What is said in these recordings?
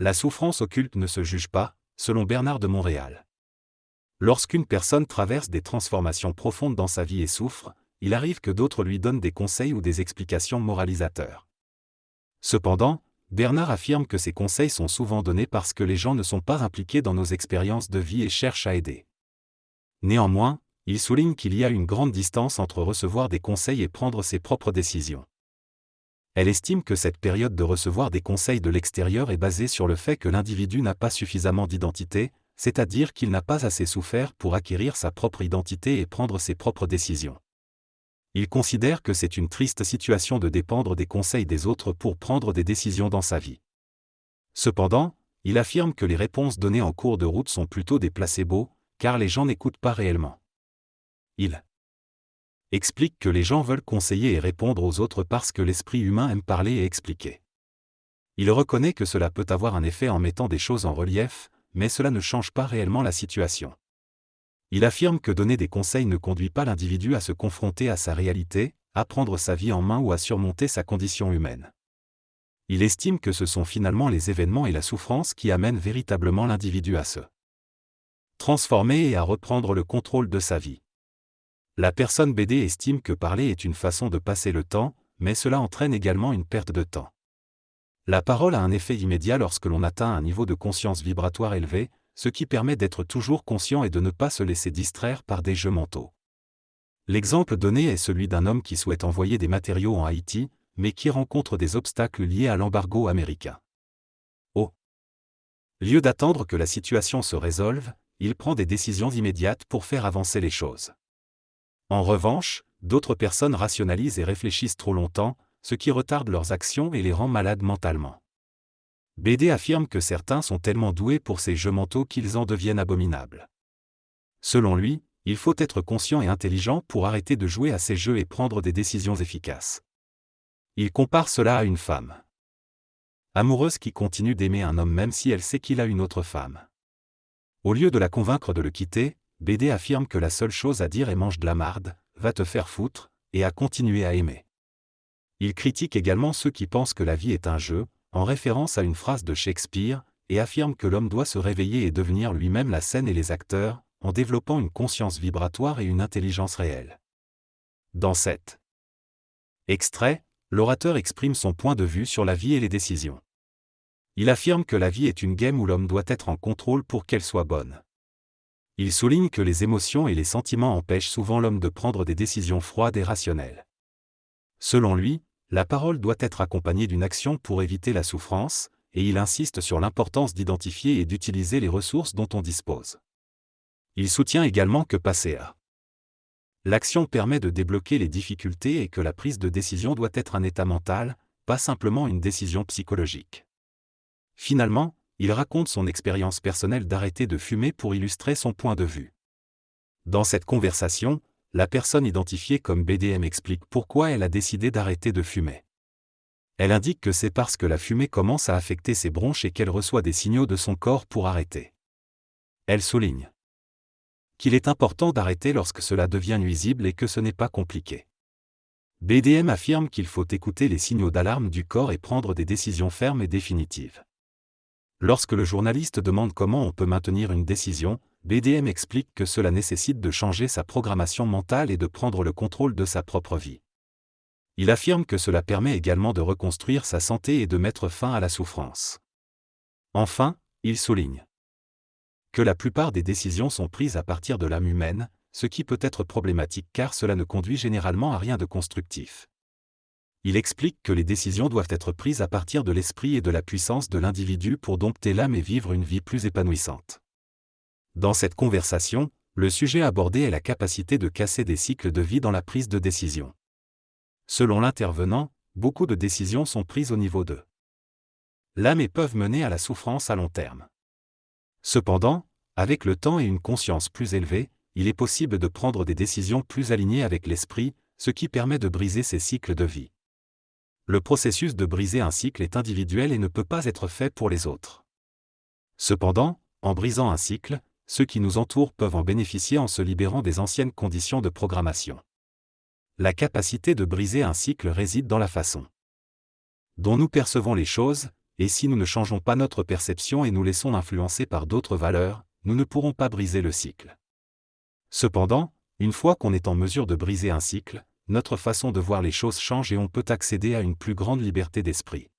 La souffrance occulte ne se juge pas, selon Bernard de Montréal. Lorsqu'une personne traverse des transformations profondes dans sa vie et souffre, il arrive que d'autres lui donnent des conseils ou des explications moralisateurs. Cependant, Bernard affirme que ces conseils sont souvent donnés parce que les gens ne sont pas impliqués dans nos expériences de vie et cherchent à aider. Néanmoins, il souligne qu'il y a une grande distance entre recevoir des conseils et prendre ses propres décisions. Elle estime que cette période de recevoir des conseils de l'extérieur est basée sur le fait que l'individu n'a pas suffisamment d'identité, c'est-à-dire qu'il n'a pas assez souffert pour acquérir sa propre identité et prendre ses propres décisions. Il considère que c'est une triste situation de dépendre des conseils des autres pour prendre des décisions dans sa vie. Cependant, il affirme que les réponses données en cours de route sont plutôt des placebos, car les gens n'écoutent pas réellement. Il explique que les gens veulent conseiller et répondre aux autres parce que l'esprit humain aime parler et expliquer. Il reconnaît que cela peut avoir un effet en mettant des choses en relief, mais cela ne change pas réellement la situation. Il affirme que donner des conseils ne conduit pas l'individu à se confronter à sa réalité, à prendre sa vie en main ou à surmonter sa condition humaine. Il estime que ce sont finalement les événements et la souffrance qui amènent véritablement l'individu à se transformer et à reprendre le contrôle de sa vie. La personne BD estime que parler est une façon de passer le temps, mais cela entraîne également une perte de temps. La parole a un effet immédiat lorsque l'on atteint un niveau de conscience vibratoire élevé, ce qui permet d'être toujours conscient et de ne pas se laisser distraire par des jeux mentaux. L'exemple donné est celui d'un homme qui souhaite envoyer des matériaux en Haïti, mais qui rencontre des obstacles liés à l'embargo américain. Au lieu d'attendre que la situation se résolve, il prend des décisions immédiates pour faire avancer les choses. En revanche, d'autres personnes rationalisent et réfléchissent trop longtemps, ce qui retarde leurs actions et les rend malades mentalement. BD affirme que certains sont tellement doués pour ces jeux mentaux qu'ils en deviennent abominables. Selon lui, il faut être conscient et intelligent pour arrêter de jouer à ces jeux et prendre des décisions efficaces. Il compare cela à une femme amoureuse qui continue d'aimer un homme même si elle sait qu'il a une autre femme. Au lieu de la convaincre de le quitter, BD affirme que la seule chose à dire est mange de la marde, va te faire foutre, et à continuer à aimer. Il critique également ceux qui pensent que la vie est un jeu, en référence à une phrase de Shakespeare, et affirme que l'homme doit se réveiller et devenir lui-même la scène et les acteurs, en développant une conscience vibratoire et une intelligence réelle. Dans cet extrait, l'orateur exprime son point de vue sur la vie et les décisions. Il affirme que la vie est une game où l'homme doit être en contrôle pour qu'elle soit bonne. Il souligne que les émotions et les sentiments empêchent souvent l'homme de prendre des décisions froides et rationnelles. Selon lui, la parole doit être accompagnée d'une action pour éviter la souffrance, et il insiste sur l'importance d'identifier et d'utiliser les ressources dont on dispose. Il soutient également que passer à l'action permet de débloquer les difficultés et que la prise de décision doit être un état mental, pas simplement une décision psychologique. Finalement, il raconte son expérience personnelle d'arrêter de fumer pour illustrer son point de vue. Dans cette conversation, la personne identifiée comme BDM explique pourquoi elle a décidé d'arrêter de fumer. Elle indique que c'est parce que la fumée commence à affecter ses bronches et qu'elle reçoit des signaux de son corps pour arrêter. Elle souligne qu'il est important d'arrêter lorsque cela devient nuisible et que ce n'est pas compliqué. BDM affirme qu'il faut écouter les signaux d'alarme du corps et prendre des décisions fermes et définitives. Lorsque le journaliste demande comment on peut maintenir une décision, BDM explique que cela nécessite de changer sa programmation mentale et de prendre le contrôle de sa propre vie. Il affirme que cela permet également de reconstruire sa santé et de mettre fin à la souffrance. Enfin, il souligne que la plupart des décisions sont prises à partir de l'âme humaine, ce qui peut être problématique car cela ne conduit généralement à rien de constructif. Il explique que les décisions doivent être prises à partir de l'esprit et de la puissance de l'individu pour dompter l'âme et vivre une vie plus épanouissante. Dans cette conversation, le sujet abordé est la capacité de casser des cycles de vie dans la prise de décision. Selon l'intervenant, beaucoup de décisions sont prises au niveau de l'âme et peuvent mener à la souffrance à long terme. Cependant, avec le temps et une conscience plus élevée, il est possible de prendre des décisions plus alignées avec l'esprit, ce qui permet de briser ces cycles de vie. Le processus de briser un cycle est individuel et ne peut pas être fait pour les autres. Cependant, en brisant un cycle, ceux qui nous entourent peuvent en bénéficier en se libérant des anciennes conditions de programmation. La capacité de briser un cycle réside dans la façon dont nous percevons les choses, et si nous ne changeons pas notre perception et nous laissons influencer par d'autres valeurs, nous ne pourrons pas briser le cycle. Cependant, une fois qu'on est en mesure de briser un cycle, notre façon de voir les choses change et on peut accéder à une plus grande liberté d'esprit.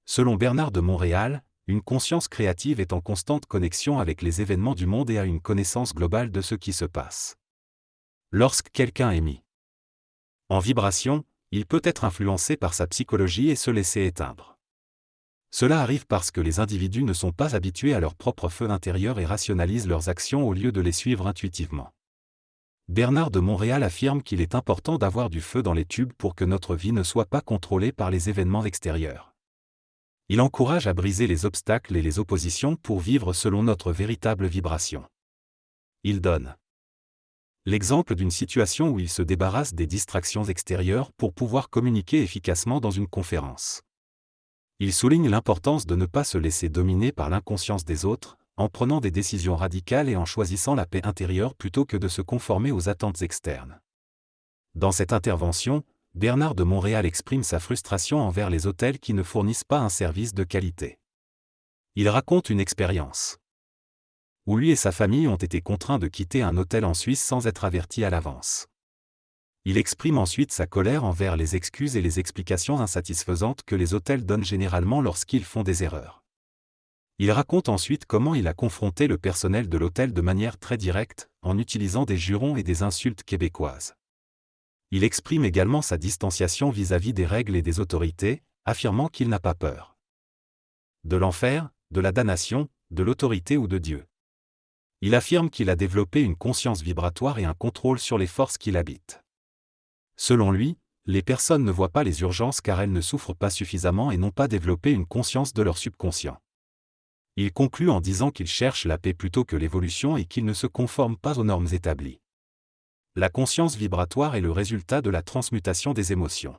Selon Bernard de Montréal, une conscience créative est en constante connexion avec les événements du monde et a une connaissance globale de ce qui se passe. Lorsque quelqu'un est mis en vibration, il peut être influencé par sa psychologie et se laisser éteindre. Cela arrive parce que les individus ne sont pas habitués à leur propre feu intérieur et rationalisent leurs actions au lieu de les suivre intuitivement. Bernard de Montréal affirme qu'il est important d'avoir du feu dans les tubes pour que notre vie ne soit pas contrôlée par les événements extérieurs. Il encourage à briser les obstacles et les oppositions pour vivre selon notre véritable vibration. Il donne l'exemple d'une situation où il se débarrasse des distractions extérieures pour pouvoir communiquer efficacement dans une conférence. Il souligne l'importance de ne pas se laisser dominer par l'inconscience des autres, en prenant des décisions radicales et en choisissant la paix intérieure plutôt que de se conformer aux attentes externes. Dans cette intervention, Bernard de Montréal exprime sa frustration envers les hôtels qui ne fournissent pas un service de qualité. Il raconte une expérience où lui et sa famille ont été contraints de quitter un hôtel en Suisse sans être avertis à l'avance. Il exprime ensuite sa colère envers les excuses et les explications insatisfaisantes que les hôtels donnent généralement lorsqu'ils font des erreurs. Il raconte ensuite comment il a confronté le personnel de l'hôtel de manière très directe, en utilisant des jurons et des insultes québécoises. Il exprime également sa distanciation vis-à-vis des règles et des autorités, affirmant qu'il n'a pas peur de l'enfer, de la damnation, de l'autorité ou de Dieu. Il affirme qu'il a développé une conscience vibratoire et un contrôle sur les forces qui l'habitent. Selon lui, les personnes ne voient pas les urgences car elles ne souffrent pas suffisamment et n'ont pas développé une conscience de leur subconscient. Il conclut en disant qu'il cherche la paix plutôt que l'évolution et qu'il ne se conforme pas aux normes établies. La conscience vibratoire est le résultat de la transmutation des émotions.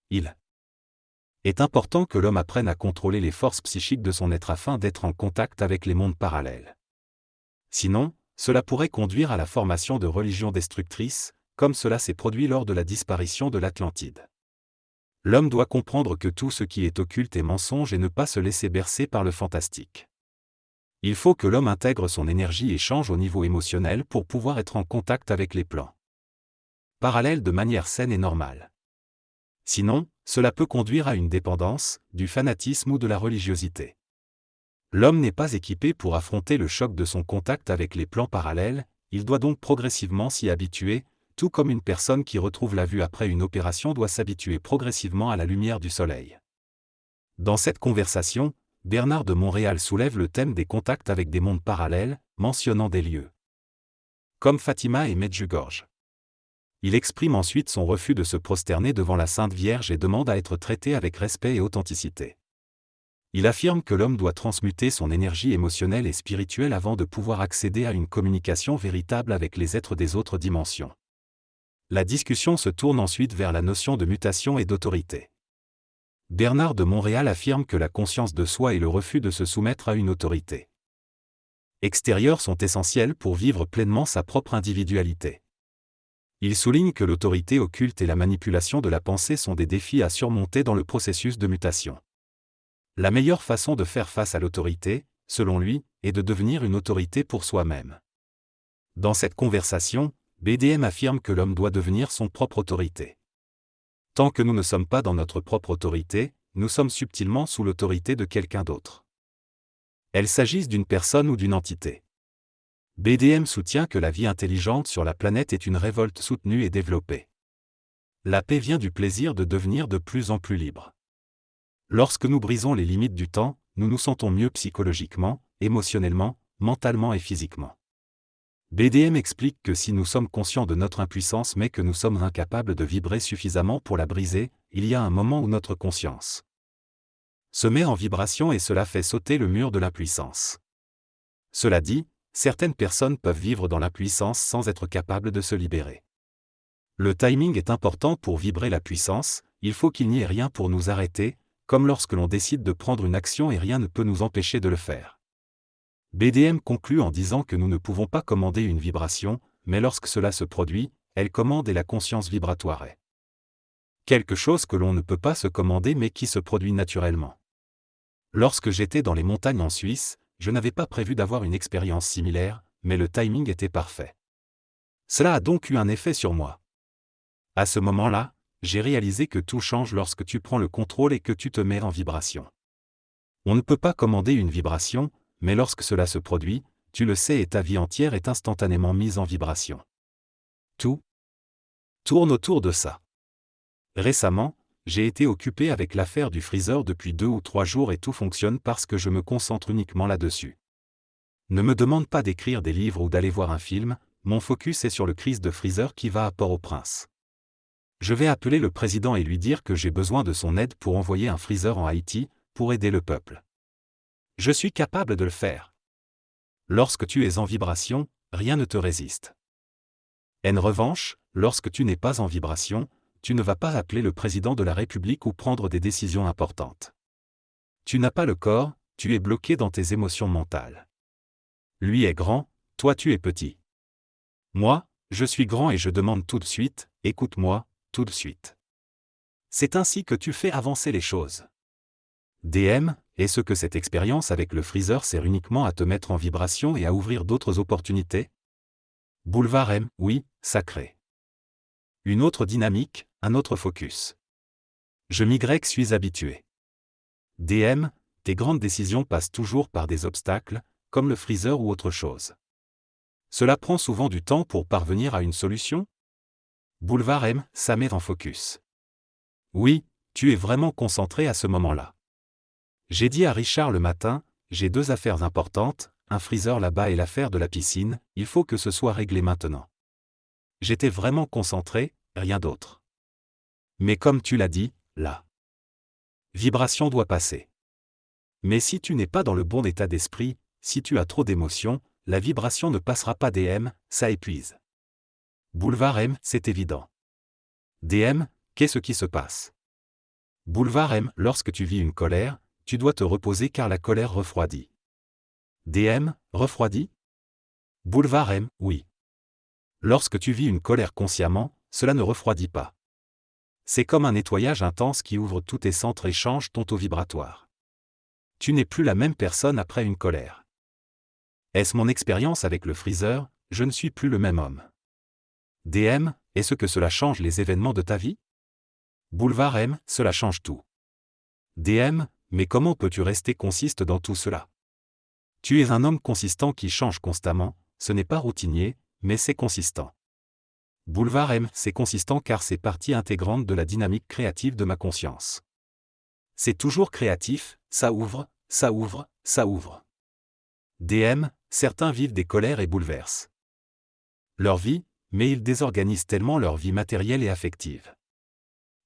Il est important que l'homme apprenne à contrôler les forces psychiques de son être afin d'être en contact avec les mondes parallèles. Sinon, cela pourrait conduire à la formation de religions destructrices, comme cela s'est produit lors de la disparition de l'Atlantide. L'homme doit comprendre que tout ce qui est occulte est mensonge et ne pas se laisser bercer par le fantastique. Il faut que l'homme intègre son énergie et change au niveau émotionnel pour pouvoir être en contact avec les plans parallèles de manière saine et normale. Sinon, cela peut conduire à une dépendance, du fanatisme ou de la religiosité. L'homme n'est pas équipé pour affronter le choc de son contact avec les plans parallèles, il doit donc progressivement s'y habituer, tout comme une personne qui retrouve la vue après une opération doit s'habituer progressivement à la lumière du soleil. Dans cette conversation, Bernard de Montréal soulève le thème des contacts avec des mondes parallèles, mentionnant des lieux comme Fatima et Medjugorje. Il exprime ensuite son refus de se prosterner devant la Sainte Vierge et demande à être traité avec respect et authenticité. Il affirme que l'homme doit transmuter son énergie émotionnelle et spirituelle avant de pouvoir accéder à une communication véritable avec les êtres des autres dimensions. La discussion se tourne ensuite vers la notion de mutation et d'autorité. Bernard de Montréal affirme que la conscience de soi et le refus de se soumettre à une autorité extérieure sont essentiels pour vivre pleinement sa propre individualité. Il souligne que l'autorité occulte et la manipulation de la pensée sont des défis à surmonter dans le processus de mutation. La meilleure façon de faire face à l'autorité, selon lui, est de devenir une autorité pour soi-même. Dans cette conversation, BDM affirme que l'homme doit devenir son propre autorité. Tant que nous ne sommes pas dans notre propre autorité, nous sommes subtilement sous l'autorité de quelqu'un d'autre. Elle s'agisse d'une personne ou d'une entité. BDM soutient que la vie intelligente sur la planète est une révolte soutenue et développée. La paix vient du plaisir de devenir de plus en plus libre. Lorsque nous brisons les limites du temps, nous nous sentons mieux psychologiquement, émotionnellement, mentalement et physiquement. BDM explique que si nous sommes conscients de notre impuissance mais que nous sommes incapables de vibrer suffisamment pour la briser, il y a un moment où notre conscience se met en vibration et cela fait sauter le mur de l'impuissance. Cela dit, certaines personnes peuvent vivre dans l'impuissance sans être capables de se libérer. Le timing est important pour vibrer la puissance, il faut qu'il n'y ait rien pour nous arrêter, comme lorsque l'on décide de prendre une action et rien ne peut nous empêcher de le faire. BDM conclut en disant que nous ne pouvons pas commander une vibration, mais lorsque cela se produit, elle commande et la conscience vibratoire est quelque chose que l'on ne peut pas se commander mais qui se produit naturellement. Lorsque j'étais dans les montagnes en Suisse, je n'avais pas prévu d'avoir une expérience similaire, mais le timing était parfait. Cela a donc eu un effet sur moi. À ce moment-là, j'ai réalisé que tout change lorsque tu prends le contrôle et que tu te mets en vibration. On ne peut pas commander une vibration, mais lorsque cela se produit, tu le sais et ta vie entière est instantanément mise en vibration. Tout tourne autour de ça. Récemment, j'ai été occupé avec l'affaire du freezer depuis 2 ou 3 jours et tout fonctionne parce que je me concentre uniquement là-dessus. Ne me demande pas d'écrire des livres ou d'aller voir un film, mon focus est sur le crise de freezer qui va à Port-au-Prince. Je vais appeler le président et lui dire que j'ai besoin de son aide pour envoyer un freezer en Haïti, pour aider le peuple. Je suis capable de le faire. Lorsque tu es en vibration, rien ne te résiste. En revanche, lorsque tu n'es pas en vibration, tu ne vas pas appeler le président de la République ou prendre des décisions importantes. Tu n'as pas le corps, tu es bloqué dans tes émotions mentales. Lui est grand, toi tu es petit. Moi, je suis grand et je demande tout de suite, écoute-moi, tout de suite. C'est ainsi que tu fais avancer les choses. DM, est-ce que cette expérience avec le freezer sert uniquement à te mettre en vibration et à ouvrir d'autres opportunités? Boulevard M, oui, sacré. Une autre dynamique, un autre focus. Je suis habitué. DM, tes grandes décisions passent toujours par des obstacles, comme le freezer ou autre chose. Cela prend souvent du temps pour parvenir à une solution? Boulevard M, ça met en focus. Oui, tu es vraiment concentré à ce moment-là. J'ai dit à Richard le matin, j'ai 2 affaires importantes, un freezer là-bas et l'affaire de la piscine, il faut que ce soit réglé maintenant. J'étais vraiment concentré, rien d'autre. Mais comme tu l'as dit, la vibration doit passer. Mais si tu n'es pas dans le bon état d'esprit, si tu as trop d'émotions, la vibration ne passera pas. DM, ça épuise. Boulevard M, c'est évident. DM, qu'est-ce qui se passe? Boulevard M, lorsque tu vis une colère, tu dois te reposer car la colère refroidit. DM, refroidit? Boulevard M, oui. Lorsque tu vis une colère consciemment, cela ne refroidit pas. C'est comme un nettoyage intense qui ouvre tous tes centres et change ton taux vibratoire. Tu n'es plus la même personne après une colère. Est-ce mon expérience avec le freezer? Je ne suis plus le même homme. DM, est-ce que cela change les événements de ta vie? Boulevard M, cela change tout. DM, mais comment peux-tu rester consiste dans tout cela? Tu es un homme consistant qui change constamment, ce n'est pas routinier, mais c'est consistant. Boulevard M, c'est consistant car c'est partie intégrante de la dynamique créative de ma conscience. C'est toujours créatif, ça ouvre, ça ouvre, ça ouvre. DM, certains vivent des colères et bouleversent leur vie, mais ils désorganisent tellement leur vie matérielle et affective.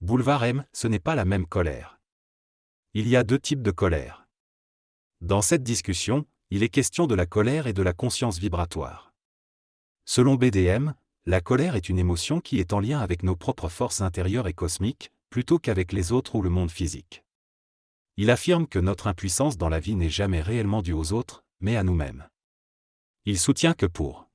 Boulevard M, ce n'est pas la même colère. Il y a 2 types de colère. Dans cette discussion, il est question de la colère et de la conscience vibratoire. Selon BDM, la colère est une émotion qui est en lien avec nos propres forces intérieures et cosmiques, plutôt qu'avec les autres ou le monde physique. Il affirme que notre impuissance dans la vie n'est jamais réellement due aux autres, mais à nous-mêmes. Il soutient que pour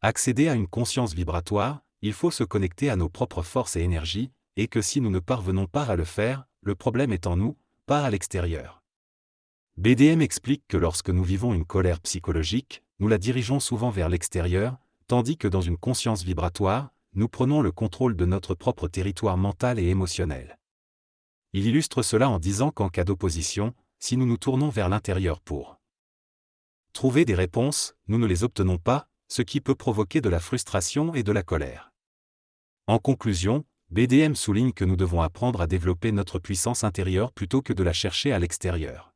accéder à une conscience vibratoire, il faut se connecter à nos propres forces et énergies, et que si nous ne parvenons pas à le faire, le problème est en nous, pas à l'extérieur. BDM explique que lorsque nous vivons une colère psychologique, nous la dirigeons souvent vers l'extérieur, tandis que dans une conscience vibratoire, nous prenons le contrôle de notre propre territoire mental et émotionnel. Il illustre cela en disant qu'en cas d'opposition, si nous nous tournons vers l'intérieur pour trouver des réponses, nous ne les obtenons pas, ce qui peut provoquer de la frustration et de la colère. En conclusion, BDM souligne que nous devons apprendre à développer notre puissance intérieure plutôt que de la chercher à l'extérieur.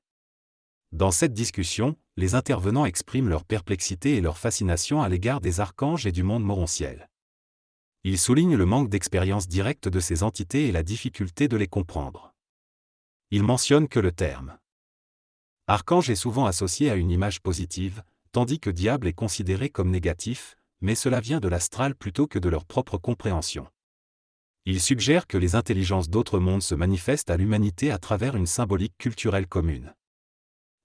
Dans cette discussion, les intervenants expriment leur perplexité et leur fascination à l'égard des archanges et du monde morontiel. Ils soulignent le manque d'expérience directe de ces entités et la difficulté de les comprendre. Ils mentionnent que le terme archange est souvent associé à une image positive, tandis que diable est considéré comme négatif, mais cela vient de l'astral plutôt que de leur propre compréhension. Ils suggèrent que les intelligences d'autres mondes se manifestent à l'humanité à travers une symbolique culturelle commune.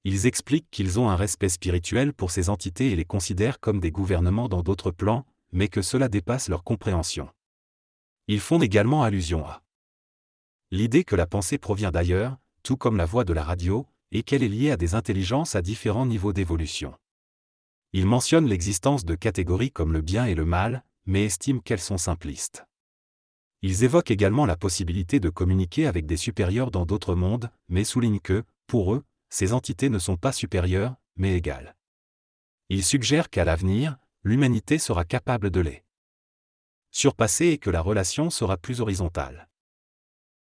Ils expliquent qu'ils ont un respect spirituel pour ces entités et les considèrent comme des gouvernements dans d'autres plans, mais que cela dépasse leur compréhension. Ils font également allusion à l'idée que la pensée provient d'ailleurs, tout comme la voix de la radio, et qu'elle est liée à des intelligences à différents niveaux d'évolution. Ils mentionnent l'existence de catégories comme le bien et le mal, mais estiment qu'elles sont simplistes. Ils évoquent également la possibilité de communiquer avec des supérieurs dans d'autres mondes, mais soulignent que, pour eux, ces entités ne sont pas supérieures, mais égales. Ils suggèrent qu'à l'avenir, l'humanité sera capable de les surpasser et que la relation sera plus horizontale.